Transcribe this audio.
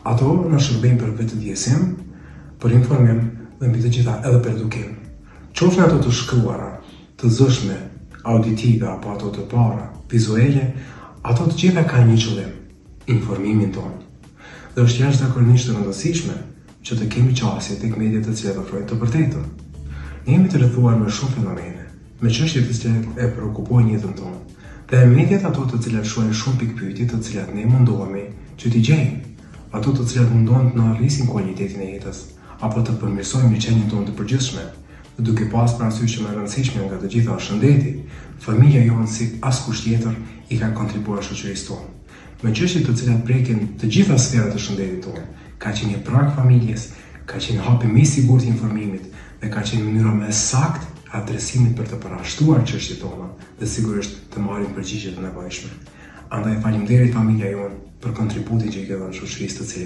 Ato në shërbejnë për vetëdijsim, për informim dhe mbi të gjitha edhe për edukim. Qofshin ato të shkruara, të zëshme, auditive apo ato të para, vizuale, ato të gjitha kanë një qëllim, informimin tonë. Dhe është jashtëzakonisht e rëndësishme që të kemi qasje tek mediat të cilat ofrojnë të vërtetën. Ne jemi të rrethuar me shumë fenomene, me çështje të cilat e shqetësojnë jetën tonë, dhe mediat ato të cilat shohin shumë pikpyetje të cilat ne mundohemi që t'i gjejmë, ato të cilat mundohen të na arrisin cilëtetin e jetës, apo të përmirësojmë qenien tonë të përgjithshme, dhe duke pas parasysh që më e rëndësishme nga të gjitha është shëndeti, familja jonë si askush tjetër i ka kontribuar shoqërisë tonë. Me çështje të cilat prekin të gjitha sferat e shëndetit tonë, ka qenë një prag familjes, ka qenë hapi më i sigurt i informimit dhe ka qenë mënyra më e saktë e adresimit për të parashtuar çështjet tona dhe sigurisht të marrim përgjigjet e nevojshme. Andaj faleminderit familja jonë për kontributin që i ke dhënë shoqërisë të cilën